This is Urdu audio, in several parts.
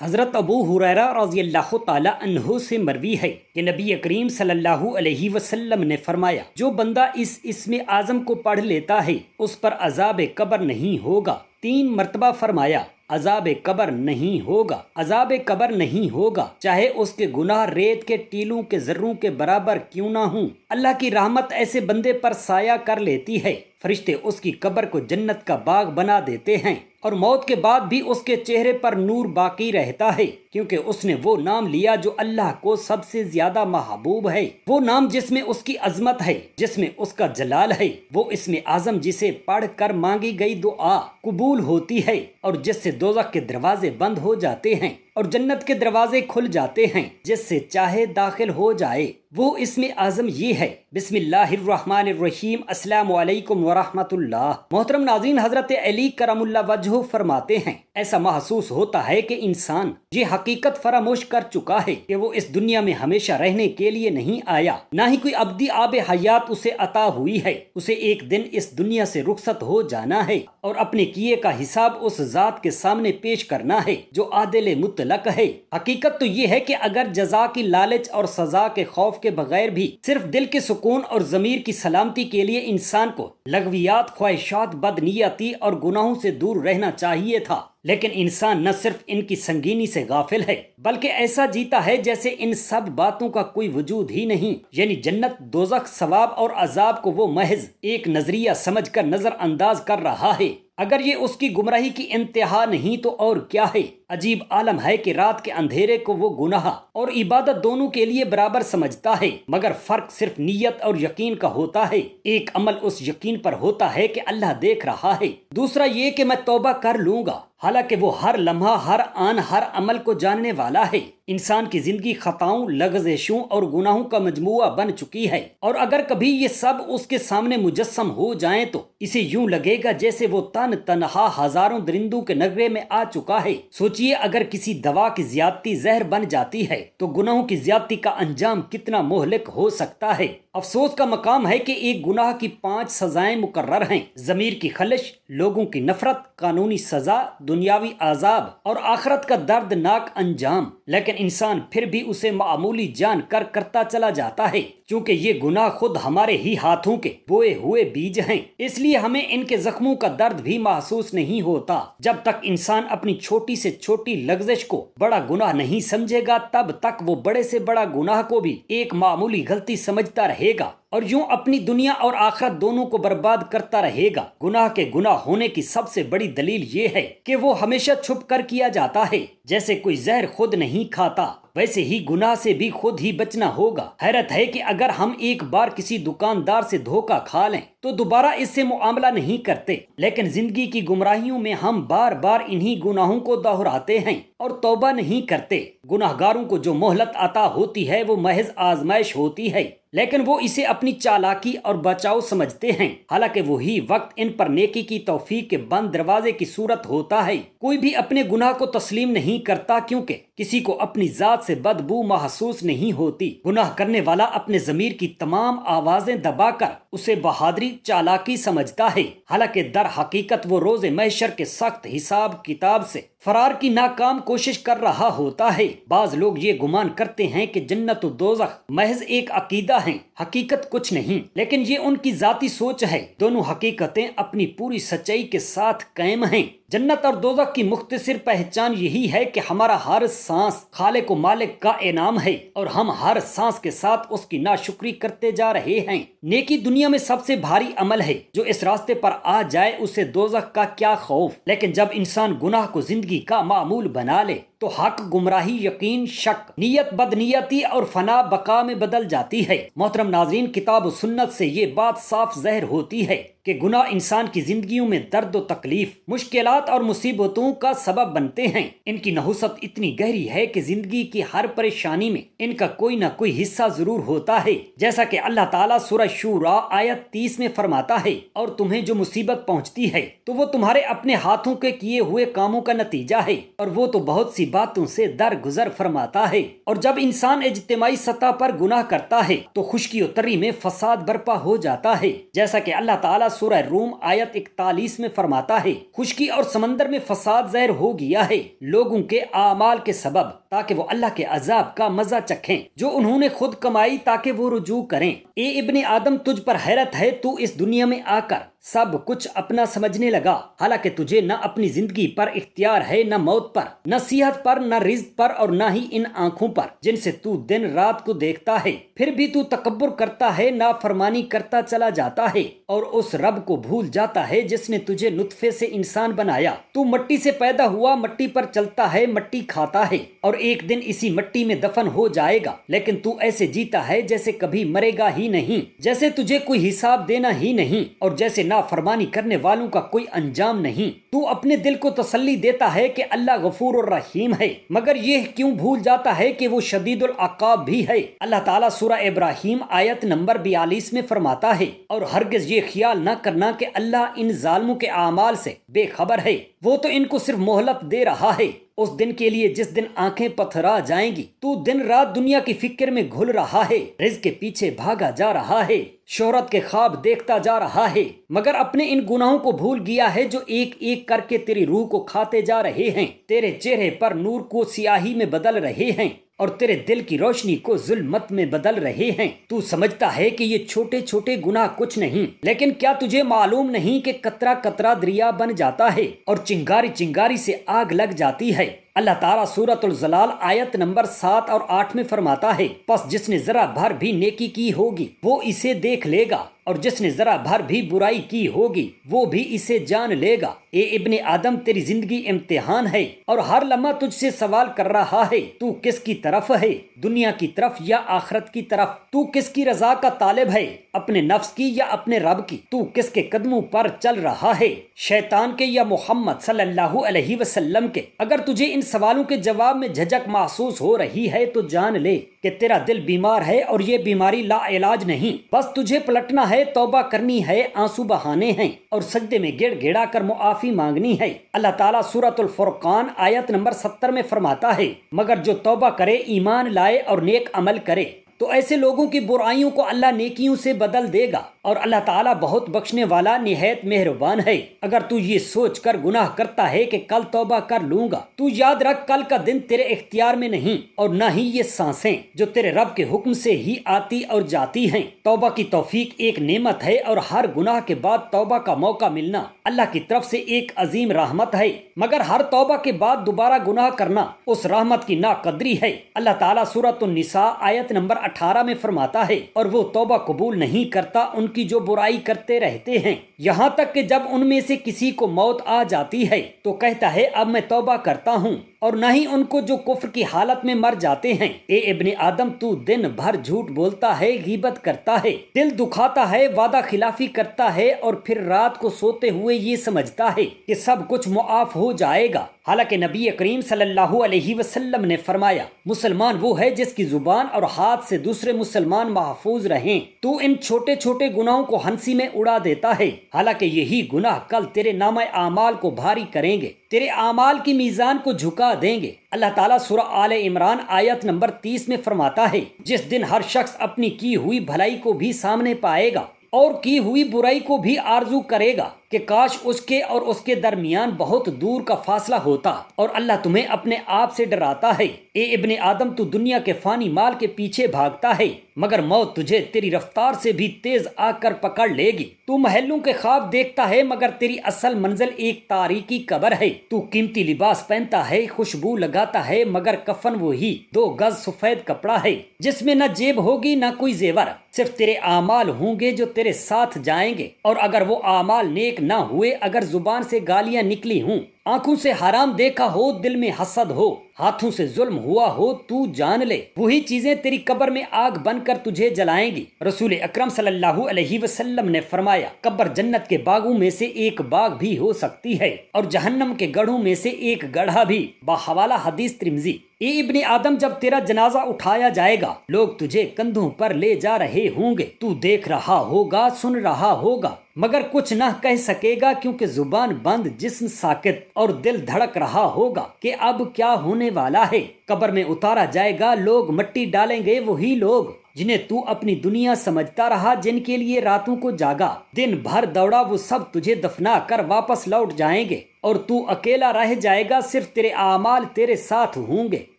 حضرت ابو ہریرہ رضی اللہ تعالی عنہ سے مروی ہے کہ نبی کریم صلی اللہ علیہ وسلم نے فرمایا، جو بندہ اس اسم اعظم کو پڑھ لیتا ہے اس پر عذاب قبر نہیں ہوگا۔ 3 مرتبہ فرمایا، عذاب قبر نہیں ہوگا، عذاب قبر نہیں ہوگا، چاہے اس کے گناہ ریت کے ٹیلوں کے ذروں کے برابر کیوں نہ ہوں۔ اللہ کی رحمت ایسے بندے پر سایہ کر لیتی ہے، فرشتے اس کی قبر کو جنت کا باغ بنا دیتے ہیں، اور موت کے بعد بھی اس کے چہرے پر نور باقی رہتا ہے، کیونکہ اس نے وہ نام لیا جو اللہ کو سب سے زیادہ محبوب ہے، وہ نام جس میں اس کی عظمت ہے، جس میں اس کا جلال ہے، وہ اسم اعظم جسے پڑھ کر مانگی گئی دعا قبول ہوتی ہے، اور جس سے دوزخ کے دروازے بند ہو جاتے ہیں اور جنت کے دروازے کھل جاتے ہیں، جس سے چاہے داخل ہو جائے۔ وہ اسم اعظم یہ ہے، بسم اللہ الرحمن الرحیم، السلام علیکم ورحمۃ اللہ۔ محترم ناظرین، حضرت علی کرم اللہ وجہہ فرماتے ہیں، ایسا محسوس ہوتا ہے کہ انسان یہ حقیقت فراموش کر چکا ہے کہ وہ اس دنیا میں ہمیشہ رہنے کے لیے نہیں آیا، نہ ہی کوئی ابدی آب حیات اسے عطا ہوئی ہے۔ اسے ایک دن اس دنیا سے رخصت ہو جانا ہے اور اپنے کیے کا حساب اس ذات کے سامنے پیش کرنا ہے جو عادل مطلق ہے۔ حقیقت تو یہ ہے کہ اگر جزا کی لالچ اور سزا کے خوف کے بغیر بھی صرف دل کے سکون اور ضمیر کی سلامتی کے لیے انسان کو لغویات، خواہشات، بدنیتی اور گناہوں سے دور رہنا چاہیے تھا، لیکن انسان نہ صرف ان کی سنگینی سے غافل ہے بلکہ ایسا جیتا ہے جیسے ان سب باتوں کا کوئی وجود ہی نہیں، یعنی جنت، دوزخ، ثواب اور عذاب کو وہ محض ایک نظریہ سمجھ کر نظر انداز کر رہا ہے۔ اگر یہ اس کی گمراہی کی انتہا نہیں تو اور کیا ہے؟ عجیب عالم ہے کہ رات کے اندھیرے کو وہ گناہ اور عبادت دونوں کے لیے برابر سمجھتا ہے، مگر فرق صرف نیت اور یقین کا ہوتا ہے۔ ایک عمل اس یقین پر ہوتا ہے کہ اللہ دیکھ رہا ہے، دوسرا یہ کہ میں توبہ کر لوں گا، حالانکہ وہ ہر لمحہ، ہر آن، ہر عمل کو جاننے والا ہے۔ انسان کی زندگی خطاؤں، لغزشوں اور گناہوں کا مجموعہ بن چکی ہے، اور اگر کبھی یہ سب اس کے سامنے مجسم ہو جائیں تو اسے یوں لگے گا جیسے وہ تنہا ہزاروں درندوں کے نغرے میں آ چکا ہے۔ سوچئے اگر کسی دوا کی زیادتی زہر بن جاتی ہے تو گناہوں کی زیادتی کا انجام کتنا مہلک ہو سکتا ہے۔ افسوس کا مقام ہے کہ ایک گناہ کی 5 سزائیں مقرر ہیں: ضمیر کی خلش، لوگوں کی نفرت، قانونی سزا، دنیاوی عذاب اور آخرت کا دردناک انجام، لیکن انسان پھر بھی اسے معمولی جان کر کرتا چلا جاتا ہے، چونکہ یہ گناہ خود ہمارے ہی ہاتھوں کے بوئے ہوئے بیج ہیں، اس لیے ہمیں ان کے زخموں کا درد بھی محسوس نہیں ہوتا۔ جب تک انسان اپنی چھوٹی سے چھوٹی لغزش کو بڑا گناہ نہیں سمجھے گا، تب تک وہ بڑے سے بڑا گناہ کو بھی ایک معمولی غلطی سمجھتا رہے گا اور یوں اپنی دنیا اور آخرت دونوں کو برباد کرتا رہے گا۔ گناہ کے گناہ ہونے کی سب سے بڑی دلیل یہ ہے کہ وہ ہمیشہ چھپ کر کیا جاتا ہے، جیسے کوئی زہر خود نہیں کھاتا ویسے ہی گناہ سے بھی خود ہی بچنا ہوگا۔ حیرت ہے کہ اگر ہم ایک بار کسی دکاندار سے دھوکہ کھا لیں تو دوبارہ اس سے معاملہ نہیں کرتے، لیکن زندگی کی گمراہیوں میں ہم بار بار انہی گناہوں کو دہراتے ہیں اور توبہ نہیں کرتے۔ گناہ گاروں کو جو مہلت عطا ہوتی ہے وہ محض آزمائش ہوتی ہے، لیکن وہ اسے اپنی چالاکی اور بچاؤ سمجھتے ہیں، حالانکہ وہی وقت ان پر نیکی کی توفیق کے بند دروازے کی صورت ہوتا ہے۔ کوئی بھی اپنے گناہ کو تسلیم نہیں کرتا، کیونکہ کسی کو اپنی ذات سے بدبو محسوس نہیں ہوتی۔ گناہ کرنے والا اپنے ضمیر کی تمام آوازیں دبا کر اسے بہادری، چالاکی سمجھتا ہے، حالانکہ در حقیقت وہ روز محشر کے سخت حساب کتاب سے فرار کی ناکام کوشش کر رہا ہوتا ہے۔ بعض لوگ یہ گمان کرتے ہیں کہ جنت و دوزخ محض ایک عقیدہ ہیں، حقیقت کچھ نہیں، لیکن یہ ان کی ذاتی سوچ ہے۔ دونوں حقیقتیں اپنی پوری سچائی کے ساتھ قائم ہیں۔ جنت اور دوزخ کی مختصر پہچان یہی ہے کہ ہمارا ہر سانس خالق و مالک کا انعام ہے اور ہم ہر سانس کے ساتھ اس کی ناشکری کرتے جا رہے ہیں۔ نیکی دنیا میں سب سے بھاری عمل ہے، جو اس راستے پر آ جائے اسے دوزخ کا کیا خوف، لیکن جب انسان گناہ کو زندگی کا معمول بنا لے تو حق گمراہی، یقین شک، نیت بدنیتی اور فنا بقا میں بدل جاتی ہے۔ محترم ناظرین، کتاب و سنت سے یہ بات صاف ظاہر ہوتی ہے کہ گناہ انسان کی زندگیوں میں درد و تکلیف، مشکلات اور مصیبتوں کا سبب بنتے ہیں۔ ان کی نحوست اتنی گہری ہے کہ زندگی کی ہر پریشانی میں ان کا کوئی نہ کوئی حصہ ضرور ہوتا ہے، جیسا کہ اللہ تعالیٰ سورہ شورى آیت 30 میں فرماتا ہے، اور تمہیں جو مصیبت پہنچتی ہے تو وہ تمہارے اپنے ہاتھوں کے کیے ہوئے کاموں کا نتیجہ ہے، اور وہ تو بہت سی باتوں سے درگزر فرماتا ہے۔ اور جب انسان اجتماعی سطح پر گناہ کرتا ہے تو خشکی و تری میں فساد برپا ہو جاتا ہے، جیسا کہ اللہ تعالیٰ سورہ روم آیت 41 میں فرماتا ہے، خشکی اور سمندر میں فساد ظاہر ہو گیا ہے لوگوں کے اعمال کے سبب، تاکہ وہ اللہ کے عذاب کا مزہ چکھیں جو انہوں نے خود کمائی، تاکہ وہ رجوع کریں۔ اے ابن آدم، تجھ پر حیرت ہے، تو اس دنیا میں آ کر سب کچھ اپنا سمجھنے لگا، حالانکہ تجھے نہ اپنی زندگی پر اختیار ہے، نہ موت پر، نہ صحت پر، نہ رزق پر، اور نہ ہی ان آنکھوں پر جن سے تو دن رات کو دیکھتا ہے۔ پھر بھی تو تکبر کرتا ہے، نافرمانی کرتا چلا جاتا ہے اور اس رب کو بھول جاتا ہے جس نے تجھے نطفے سے انسان بنایا۔ تو مٹی سے پیدا ہوا، مٹی پر چلتا ہے، مٹی کھاتا ہے اور ایک دن اسی مٹی میں دفن ہو جائے گا، لیکن تو ایسے جیتا ہے جیسے کبھی مرے گا ہی نہیں، جیسے تجھے کوئی حساب دینا ہی نہیں، اور جیسے نافرمانی کرنے والوں کا کوئی انجام نہیں۔ تو اپنے دل کو تسلی دیتا ہے کہ اللہ غفور الرحیم ہے، مگر یہ کیوں بھول جاتا ہے کہ وہ شدید العقاب بھی ہے۔ اللہ تعالیٰ سورہ ابراہیم آیت نمبر 42 میں فرماتا ہے، اور ہرگز یہ خیال نہ کرنا کہ اللہ ان ظالموں کے اعمال سے بے خبر ہے، وہ تو ان کو صرف مہلت دے رہا ہے اس دن کے لیے جس دن آنکھیں پتھرا جائیں گی۔ تو دن رات دنیا کی فکر میں گھل رہا ہے، رزق کے پیچھے بھاگا جا رہا ہے، شہرت کے خواب دیکھتا جا رہا ہے، مگر اپنے ان گناہوں کو بھول گیا ہے جو ایک ایک کر کے تیری روح کو کھاتے جا رہے ہیں، تیرے چہرے پر نور کو سیاہی میں بدل رہے ہیں اور تیرے دل کی روشنی کو ظلمت میں بدل رہے ہیں۔ تو سمجھتا ہے کہ یہ چھوٹے چھوٹے گناہ کچھ نہیں، لیکن کیا تجھے معلوم نہیں کہ قطرہ قطرہ دریا بن جاتا ہے اور چنگاری چنگاری سے آگ لگ جاتی ہے۔ اللہ تعالیٰ سورۃ الزلال آیت نمبر 7 اور 8 میں فرماتا ہے، پس جس نے ذرا بھر بھی نیکی کی ہوگی وہ اسے دیکھ لے گا، اور جس نے ذرا بھر بھی برائی کی ہوگی وہ بھی اسے جان لے گا۔ اے ابن آدم، تیری زندگی امتحان ہے اور ہر لمحہ تجھ سے سوال کر رہا ہے، تو کس کی طرف ہے، دنیا کی طرف یا آخرت کی طرف؟ تو کس کی رضا کا طالب ہے، اپنے نفس کی یا اپنے رب کی؟ تو کس کے قدموں پر چل رہا ہے، شیطان کے یا محمد صلی اللہ علیہ وسلم کے؟ اگر تجھے ان سوالوں کے جواب میں جھجک محسوس ہو رہی ہے تو جان لے کہ تیرا دل بیمار ہے اور یہ بیماری لا علاج نہیں، بس تجھے پلٹنا ہے، توبہ کرنی ہے، آنسو بہانے ہیں اور سجدے میں گڑ گڑا کر معافی مانگنی ہے۔ اللہ تعالیٰ سورۃ الفرقان آیت نمبر 70 میں فرماتا ہے، مگر جو توبہ کرے، ایمان لائے اور نیک عمل کرے تو ایسے لوگوں کی برائیوں کو اللہ نیکیوں سے بدل دے گا، اور اللہ تعالیٰ بہت بخشنے والا نہایت مہربان ہے۔ اگر تو یہ سوچ کر گناہ کرتا ہے کہ کل توبہ کر لوں گا، تو یاد رکھ کل کا دن تیرے اختیار میں نہیں، اور نہ ہی یہ سانسیں جو تیرے رب کے حکم سے ہی آتی اور جاتی ہیں۔ توبہ کی توفیق ایک نعمت ہے، اور ہر گناہ کے بعد توبہ کا موقع ملنا اللہ کی طرف سے ایک عظیم رحمت ہے، مگر ہر توبہ کے بعد دوبارہ گناہ کرنا اس رحمت کی ناقدری ہے۔ اللہ تعالیٰ سورۃ النساء آیت نمبر 18 میں فرماتا ہے، اور وہ توبہ قبول نہیں کرتا ان کی جو برائی کرتے رہتے ہیں، یہاں تک کہ جب ان میں سے کسی کو موت آ جاتی ہے تو کہتا ہے اب میں توبہ کرتا ہوں، اور نہ ہی ان کو جو کفر کی حالت میں مر جاتے ہیں۔ اے ابن آدم، تو دن بھر جھوٹ بولتا ہے، غیبت کرتا ہے، دل دکھاتا ہے، وعدہ خلافی کرتا ہے، اور پھر رات کو سوتے ہوئے یہ سمجھتا ہے کہ سب کچھ معاف ہو جائے گا، حالانکہ نبی کریم صلی اللہ علیہ وسلم نے فرمایا، مسلمان وہ ہے جس کی زبان اور ہاتھ سے دوسرے مسلمان محفوظ رہیں۔ تو ان چھوٹے چھوٹے گناہوں کو ہنسی میں اڑا دیتا ہے، حالانکہ یہی گناہ کل تیرے نامہ اعمال کو بھاری کریں گے، تیرے اعمال کی میزان کو جھکا دیں گے۔ اللہ تعالیٰ سورہ آل عمران آیت نمبر 30 میں فرماتا ہے، جس دن ہر شخص اپنی کی ہوئی بھلائی کو بھی سامنے پائے گا اور کی ہوئی برائی کو بھی آرزو کرے گا کہ کاش اس کے اور اس کے درمیان بہت دور کا فاصلہ ہوتا، اور اللہ تمہیں اپنے آپ سے ڈراتا ہے۔ اے ابن آدم، تو دنیا کے فانی مال کے پیچھے بھاگتا ہے، مگر موت تجھے تیری رفتار سے بھی تیز آ کر پکڑ لے گی۔ تو محلوں کے خواب دیکھتا ہے، مگر تیری اصل منزل ایک تاریکی قبر ہے۔ تو قیمتی لباس پہنتا ہے، خوشبو لگاتا ہے، مگر کفن وہی 2 گز سفید کپڑا ہے جس میں نہ جیب ہوگی نہ کوئی زیور، صرف تیرے اعمال ہوں گے جو تیرے ساتھ جائیں گے، اور اگر وہ اعمال نیک نہ ہوئے، اگر زبان سے گالیاں نکلی ہوں، آنکھوں سے حرام دیکھا ہو، دل میں حسد ہو، ہاتھوں سے ظلم ہوا ہو، تو جان لے وہی چیزیں تیری قبر میں آگ بن کر تجھے جلائیں گی۔ رسول اکرم صلی اللہ علیہ وسلم نے فرمایا، قبر جنت کے باغوں میں سے ایک باغ بھی ہو سکتی ہے اور جہنم کے گڑھوں میں سے ایک گڑھا بھی، باحوالہ حدیث ترمذی۔ اے ابن آدم جب تیرا جنازہ اٹھایا جائے گا لوگ تجھے کندھوں پر لے جا رہے ہوں گے، تو دیکھ رہا ہوگا، سن رہا ہوگا، مگر کچھ نہ کہہ سکے گا کیونکہ زبان بند، جسم ساکت اور دل دھڑک رہا ہوگا کہ اب کیا ہونے والا ہے۔ قبر میں اتارا جائے گا، لوگ مٹی ڈالیں گے، وہی لوگ جنہیں تو اپنی دنیا سمجھتا رہا، جن کے لیے راتوں کو جاگا، دن بھر دوڑا، وہ سب تجھے دفنا کر واپس لوٹ جائیں گے اور تو اکیلا رہ جائے گا، صرف تیرے اعمال تیرے ساتھ ہوں گے۔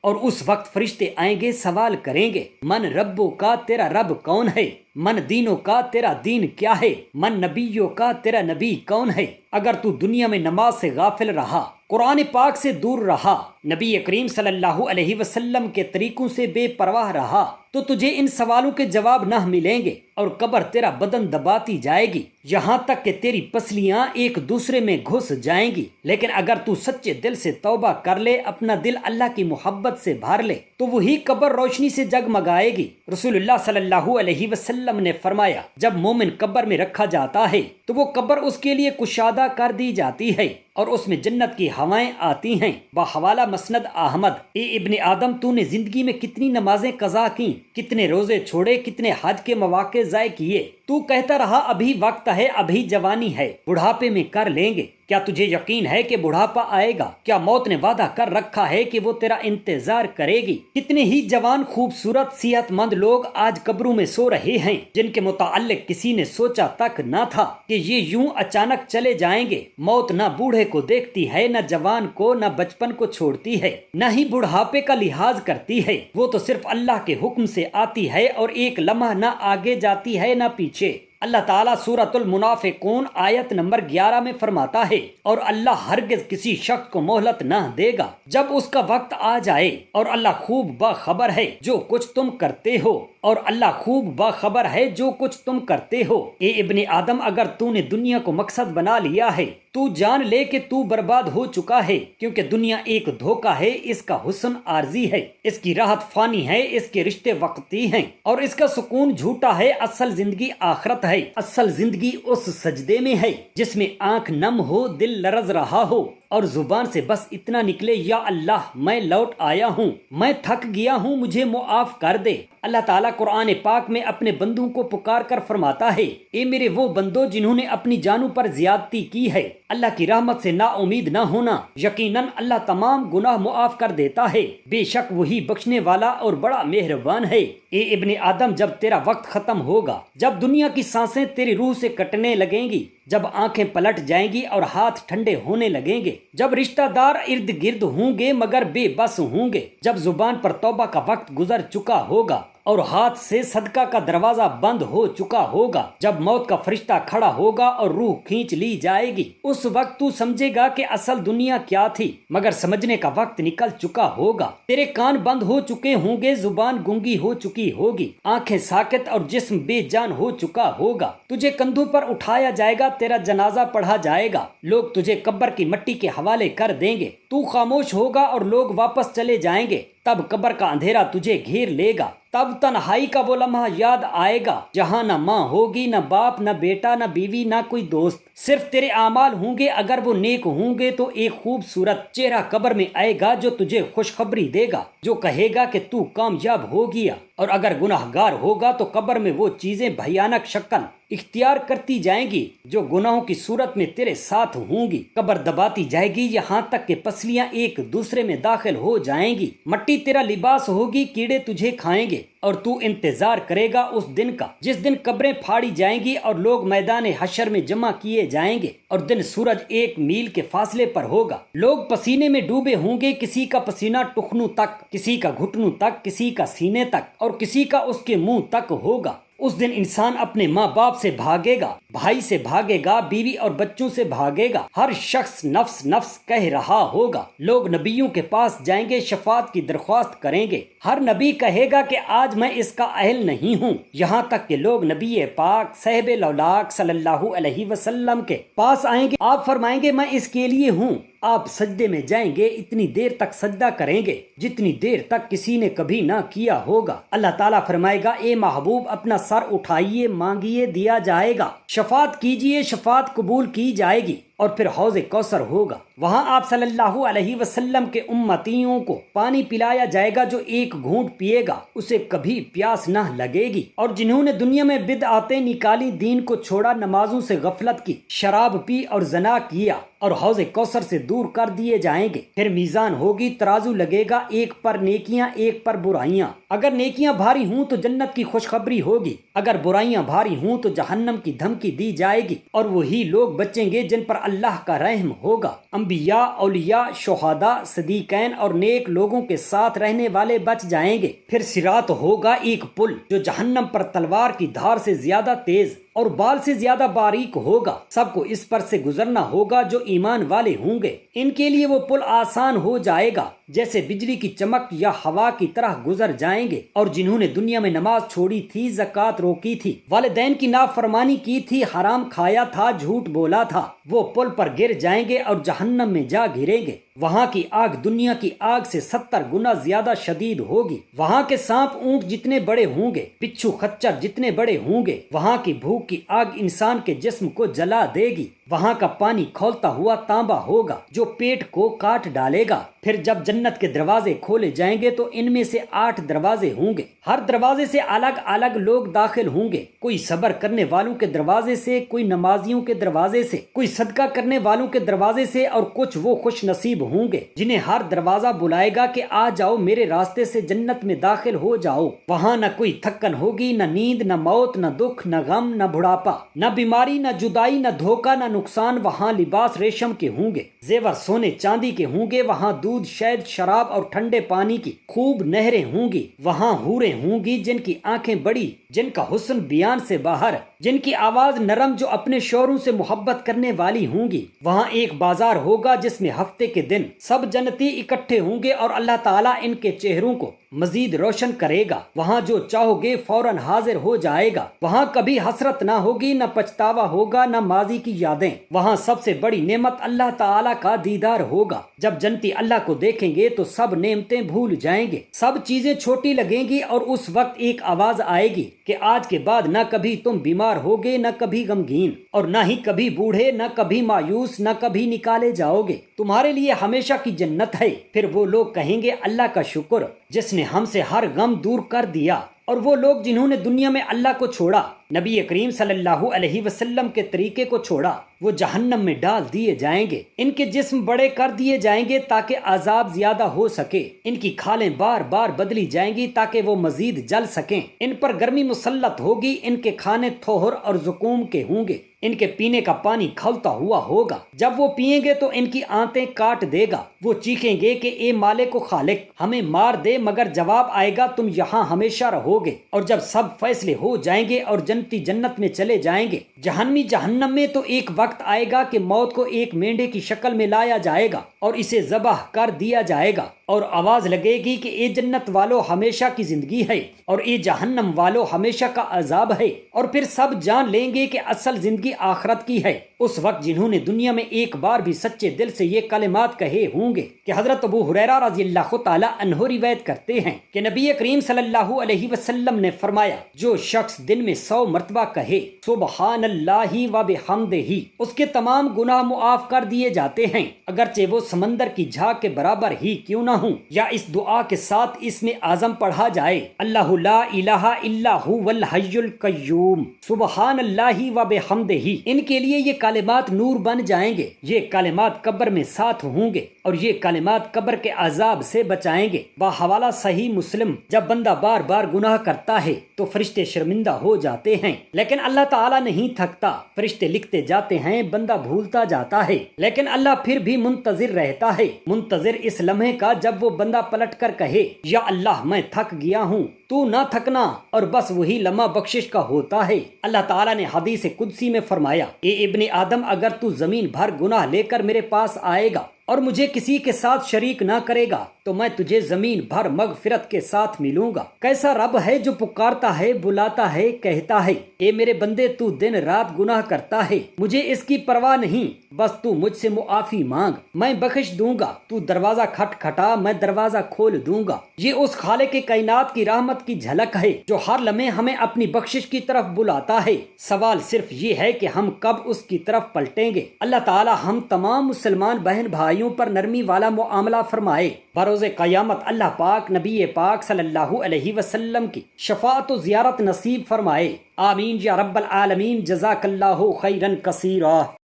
اور اس وقت فرشتے آئیں گے، سوال کریں گے، من ربوں کا، تیرا رب کون ہے؟ من دینوں کا، تیرا دین کیا ہے؟ من نبیوں کا، تیرا نبی کون ہے؟ اگر تو دنیا میں نماز سے غافل رہا، قرآن پاک سے دور رہا، نبی کریم صلی اللہ علیہ وسلم کے طریقوں سے بے پرواہ رہا، تو تجھے ان سوالوں کے جواب نہ ملیں گے اور قبر تیرا بدن دباتی جائے گی یہاں تک کہ تیری پسلیاں ایک دوسرے میں گھس جائیں گی۔ لیکن اگر تو سچے دل سے توبہ کر لے، اپنا دل اللہ کی محبت سے بھر لے، تو وہی قبر روشنی سے جگمگائے گی۔ رسول اللہ صلی اللہ علیہ وسلم نے فرمایا، جب مومن قبر میں رکھا جاتا ہے تو وہ قبر اس کے لیے کشادہ کر دی جاتی ہے اور اس میں جنت کی ہوائیں آتی ہیں۔ بحوالہ مسند احمد۔ اے ابن آدم، تو نے زندگی میں کتنی نمازیں قضا کیں، کتنے روزے چھوڑے، کتنے حج کے مواقع ضائع کیے؟ تو کہتا رہا ابھی وقت ہے، ابھی جوانی ہے، بڑھاپے میں کر لیں گے۔ کیا تجھے یقین ہے کہ بڑھاپا آئے گا؟ کیا موت نے وعدہ کر رکھا ہے کہ وہ تیرا انتظار کرے گی؟ کتنے ہی جوان، خوبصورت، صحت مند لوگ آج قبروں میں سو رہے ہیں، جن کے متعلق کسی نے سوچا تک نہ تھا کہ یہ یوں اچانک چلے جائیں گے۔ موت نہ بوڑھے کو دیکھتی ہے، نہ جوان کو، نہ بچپن کو چھوڑتی ہے، نہ ہی بڑھاپے کا لحاظ کرتی ہے۔ وہ تو صرف اللہ کے حکم سے آتی ہے اور ایک لمحہ نہ آگے جاتی ہے نہ پیچھے۔ اللہ تعالیٰ سورۃ المنافقون آیت نمبر 11 میں فرماتا ہے، اور اللہ ہرگز کسی شخص کو مہلت نہ دے گا جب اس کا وقت آ جائے، اور اللہ خوب باخبر ہے جو کچھ تم کرتے ہو، اور اللہ خوب باخبر ہے جو کچھ تم کرتے ہو۔ اے ابن آدم، اگر تو نے دنیا کو مقصد بنا لیا ہے تو جان لے کہ تو برباد ہو چکا ہے، کیونکہ دنیا ایک دھوکہ ہے، اس کا حسن عارضی ہے، اس کی راحت فانی ہے، اس کے رشتے وقتی ہیں، اور اس کا سکون جھوٹا ہے۔ اصل زندگی آخرت ہے، اصل زندگی اس سجدے میں ہے جس میں آنکھ نم ہو، دل لرز رہا ہو اور زبان سے بس اتنا نکلے، یا اللہ میں لوٹ آیا ہوں، میں تھک گیا ہوں، مجھے معاف کر دے۔ اللہ تعالیٰ قرآن پاک میں اپنے بندوں کو پکار کر فرماتا ہے، اے میرے وہ بندو جنہوں نے اپنی جانوں پر زیادتی کی ہے، اللہ کی رحمت سے نا امید نہ ہونا، یقیناً اللہ تمام گناہ معاف کر دیتا ہے، بے شک وہی بخشنے والا اور بڑا مہربان ہے۔ اے ابن آدم، جب تیرا وقت ختم ہوگا، جب دنیا کی سانسیں تیری روح سے کٹنے لگیں گی، جب آنکھیں پلٹ جائیں گی اور ہاتھ ٹھنڈے ہونے لگیں گے، جب رشتہ دار ارد گرد ہوں گے مگر بے بس ہوں گے، جب زبان پر توبہ کا وقت گزر چکا ہوگا اور ہاتھ سے صدقہ کا دروازہ بند ہو چکا ہوگا، جب موت کا فرشتہ کھڑا ہوگا اور روح کھینچ لی جائے گی، اس وقت تو سمجھے گا کہ اصل دنیا کیا تھی، مگر سمجھنے کا وقت نکل چکا ہوگا۔ تیرے کان بند ہو چکے ہوں گے، زبان گونگی ہو چکی ہوگی، آنکھیں ساکت اور جسم بے جان ہو چکا ہوگا، تجھے کندھوں پر اٹھایا جائے گا، تیرا جنازہ پڑھا جائے گا، لوگ تجھے قبر کی مٹی کے حوالے کر دیں گے، تو خاموش ہوگا اور لوگ واپس چلے جائیں گے، تب قبر کا اندھیرا تجھے گھیر لے گا، تب تنہائی کا وہ لمحہ یاد آئے گا جہاں نہ ماں ہوگی، نہ باپ، نہ بیٹا، نہ بیوی، نہ کوئی دوست، صرف تیرے اعمال ہوں گے۔ اگر وہ نیک ہوں گے تو ایک خوبصورت چہرہ قبر میں آئے گا جو تجھے خوشخبری دے گا، جو کہے گا کہ تو کامیاب ہو گیا، اور اگر گناہگار ہوگا تو قبر میں وہ چیزیں بھیانک شکل اختیار کرتی جائیں گی جو گناہوں کی صورت میں تیرے ساتھ ہوں گی، قبر دباتی جائے گی یہاں تک کہ پسلیاں ایک دوسرے میں داخل ہو جائیں گی، مٹی تیرا لباس ہوگی، کیڑے تجھے کھائیں گے، اور تو انتظار کرے گا اس دن کا جس دن قبریں پھاڑی جائیں گی اور لوگ میدان حشر میں جمع کیے جائیں گے، اور دن سورج 1 میل کے فاصلے پر ہوگا، لوگ پسینے میں ڈوبے ہوں گے، کسی کا پسینہ ٹخنوں تک، کسی کا گھٹنوں تک، کسی کا سینے تک، اور کسی کا اس کے منہ تک ہوگا۔ اس دن انسان اپنے ماں باپ سے بھاگے گا، بھائی سے بھاگے گا، بیوی اور بچوں سے بھاگے گا، ہر شخص نفس نفس کہہ رہا ہوگا، لوگ نبیوں کے پاس جائیں گے، شفاعت کی درخواست کریں گے، ہر نبی کہے گا کہ آج میں اس کا اہل نہیں ہوں، یہاں تک کہ لوگ نبی پاک صاحب لولاک صلی اللہ علیہ وسلم کے پاس آئیں گے، آپ فرمائیں گے میں اس کے لیے ہوں، آپ سجدے میں جائیں گے، اتنی دیر تک سجدہ کریں گے جتنی دیر تک کسی نے کبھی نہ کیا ہوگا۔ اللہ تعالیٰ فرمائے گا، اے محبوب اپنا سر اٹھائیے، مانگیے، دیا جائے گا، شفاعت کیجیے، شفاعت قبول کی جائے گی۔ اور پھر حوض کوثر ہوگا، وہاں آپ صلی اللہ علیہ وسلم کے امتیوں کو پانی پلایا جائے گا، جو ایک گھونٹ پیے گا اسے کبھی پیاس نہ لگے گی۔ اور جنہوں نے دنیا میں بدعتیں نکالی، دین کو چھوڑا، نمازوں سے غفلت کی، شراب پی اور زنا کیا، اور حوض کوثر سے دور کر دیے جائیں گے۔ پھر میزان ہوگی، ترازو لگے گا، ایک پر نیکیاں ایک پر برائیاں۔ اگر نیکیاں بھاری ہوں تو جنت کی خوشخبری ہوگی، اگر برائیاں بھاری ہوں تو جہنم کی دھمکی دی جائے گی، اور وہی لوگ بچیں گے جن پر اللہ کا رحم ہوگا۔ انبیاء، اولیاء، شہداء، صدیقین اور نیک لوگوں کے ساتھ رہنے والے بچ جائیں گے۔ پھر صراط ہوگا، ایک پل جو جہنم پر تلوار کی دھار سے زیادہ تیز اور بال سے زیادہ باریک ہوگا۔ سب کو اس پر سے گزرنا ہوگا جو ایمان والے ہوں گے۔ ان کے لیے وہ پل آسان ہو جائے گا، جیسے بجلی کی چمک یا ہوا کی طرح گزر جائیں گے۔ اور جنہوں نے دنیا میں نماز چھوڑی تھی، زکوٰۃ روکی تھی، والدین کی نافرمانی کی تھی، حرام کھایا تھا، جھوٹ بولا تھا، وہ پل پر گر جائیں گے اور جہنم میں جا گریں گے۔ وہاں کی آگ دنیا کی آگ سے 70 گنا زیادہ شدید ہوگی۔ وہاں کے سانپ اونٹ جتنے بڑے ہوں گے، بچھو خچر جتنے بڑے ہوں گے۔ وہاں کی بھوک کی آگ انسان کے جسم کو جلا دے گی۔ وہاں کا پانی کھولتا ہوا تانبا ہوگا جو پیٹ کو کاٹ ڈالے گا۔ پھر جب جنت کے دروازے کھولے جائیں گے تو ان میں سے 8 دروازے ہوں گے، ہر دروازے سے الگ الگ لوگ داخل ہوں گے، کوئی صبر کرنے والوں کے دروازے سے، کوئی نمازیوں کے دروازے سے، کوئی صدقہ کرنے والوں کے دروازے سے، اور کچھ وہ خوش نصیب ہوں گے جنہیں ہر دروازہ بلائے گا کہ آ جاؤ میرے راستے سے جنت میں داخل ہو جاؤ۔ وہاں نہ کوئی تھکن ہوگی، نہ نیند، نہ موت، نہ دکھ، نہ غم، نہ بڑھاپا، نہ بیماری، نہ جدائی، نہ دھوکہ، نہ نقصان۔ وہاں لباس ریشم کے ہوں گے، زیور سونے چاندی کے ہوں گے۔ وہاں دودھ، شہد، شراب اور ٹھنڈے پانی کی خوب نہریں ہوں گی۔ وہاں حوریں ہوں گی جن کی آنکھیں بڑی، جن کا حسن بیان سے باہر، جن کی آواز نرم، جو اپنے شوہروں سے محبت کرنے والی ہوں گی۔ وہاں ایک بازار ہوگا جس میں ہفتے کے دن سب جنتی اکٹھے ہوں گے اور اللہ تعالیٰ ان کے چہروں کو مزید روشن کرے گا۔ وہاں جو چاہو گے فوراً حاضر ہو جائے گا۔ وہاں کبھی حسرت نہ ہوگی، نہ پچھتاوا ہوگا، نہ ماضی کی یادیں۔ وہاں سب سے بڑی نعمت اللہ تعالیٰ کا دیدار ہوگا۔ جب جنتی اللہ کو دیکھیں گے تو سب نعمتیں بھول جائیں گے، سب چیزیں چھوٹی لگیں گی، اور اس وقت ایک آواز آئے گی کہ آج کے بعد نہ کبھی تم بیمار ہوگے، نہ کبھی غمگین، اور نہ ہی کبھی بوڑھے، نہ کبھی مایوس، نہ کبھی نکالے جاؤ گے۔ تمہارے لیے ہمیشہ کی جنت ہے۔ پھر وہ لوگ کہیں گے اللہ کا شکر جس نے ہم سے ہر غم دور کر دیا۔ اور وہ لوگ جنہوں نے دنیا میں اللہ کو چھوڑا، نبی کریم صلی اللہ علیہ وسلم کے طریقے کو چھوڑا، وہ جہنم میں ڈال دیے جائیں گے۔ ان کے جسم بڑے کر دیے جائیں گے تاکہ عذاب زیادہ ہو سکے۔ ان کی کھالیں بار بار بدلی جائیں گی تاکہ وہ مزید جل سکیں۔ ان پر گرمی مسلط ہوگی، ان کے کھانے تھوہر اور زقوم کے ہوں گے۔ ان کے پینے کا پانی کھولتا ہوا ہوگا، جب وہ پئیں گے تو ان کی آنتیں کاٹ دے گا۔ وہ چیخیں گے کہ اے مالک و خالق، ہمیں مار دے، مگر جواب آئے گا تم یہاں ہمیشہ رہو گے۔ اور جب سب فیصلے ہو جائیں گے اور جنتی جنت میں چلے جائیں گے، جہنمی جہنم میں، تو ایک وقت آئے گا کہ موت کو ایک مینڈے کی شکل میں لایا جائے گا اور اسے ذبح کر دیا جائے گا، اور آواز لگے گی کہ اے جنت والو ہمیشہ کی زندگی ہے، اور اے جہنم والو ہمیشہ کا عذاب ہے۔ اور پھر سب جان لیں گے کہ اصل زندگی آخرت کی ہے۔ اس وقت جنہوں نے دنیا میں ایک بار بھی سچے دل سے یہ کلمات کہے ہوں گے کہ حضرت ابو ہریرہ رضی اللہ تعالی عنہ روایت کرتے ہیں کہ نبی کریم صلی اللہ علیہ وسلم نے فرمایا، جو شخص دن میں 100 مرتبہ کہے سبحان اللہ و بحمدہ، اس کے تمام گناہ معاف کر دیے جاتے ہیں، اگرچہ وہ سمندر کی جھاگ کے برابر ہی کیوں نہ ہوں۔ یا اس دعا کے ساتھ اس میں اعظم پڑھا جائے، اللہ لا الہ الا هو الحی القیوم سبحان اللہ و بحمدہ، ان کے لیے یہ کلمات نور بن جائیں گے۔ یہ کلمات قبر میں ساتھ ہوں گے اور یہ کلمات قبر کے عذاب سے بچائیں گے۔ بحوالہ صحیح مسلم، جب بندہ بار بار گناہ کرتا ہے تو فرشتے شرمندہ ہو جاتے ہیں، لیکن اللہ تعالیٰ نہیں تھکتا، فرشتے لکھتے جاتے ہیں، بندہ بھولتا جاتا ہے، لیکن اللہ پھر بھی منتظر رہتا ہے، منتظر اس لمحے کا جب وہ بندہ پلٹ کر کہے یا اللہ میں تھک گیا ہوں، تو نہ تھکنا، اور بس وہی لمحہ بخشش کا ہوتا ہے۔ اللہ تعالیٰ نے حدیث قدسی میں فرمایا، اے ابن آدم، اگر تو زمین بھر گناہ لے کر میرے پاس آئے گا اور مجھے کسی کے ساتھ شریک نہ کرے گا تو تو میں تجھے زمین بھر مغفرت کے ساتھ ملوں گا۔ کیسا رب ہے جو پکارتا ہے، بلاتا ہے، کہتا ہے اے میرے بندے تو دن رات گناہ کرتا ہے، مجھے اس کی پرواہ نہیں، بس تو مجھ سے معافی مانگ، میں بخش دوں گا، تو دروازہ کھٹکھٹا، میں دروازہ کھول دوں گا۔ یہ اس خالق کائنات کی رحمت کی جھلک ہے جو ہر لمحے ہمیں اپنی بخشش کی طرف بلاتا ہے۔ سوال صرف یہ ہے کہ ہم کب اس کی طرف پلٹیں گے۔ اللہ تعالی ہم تمام مسلمان بہن بھائیوں پر نرمی والا معاملہ فرمائے۔ بروز قیامت اللہ پاک نبی پاک صلی اللہ علیہ وسلم کی شفاعت و زیارت نصیب فرمائے۔ آمین یا رب العالمین۔ جزاک اللہ خیرا کثیرا۔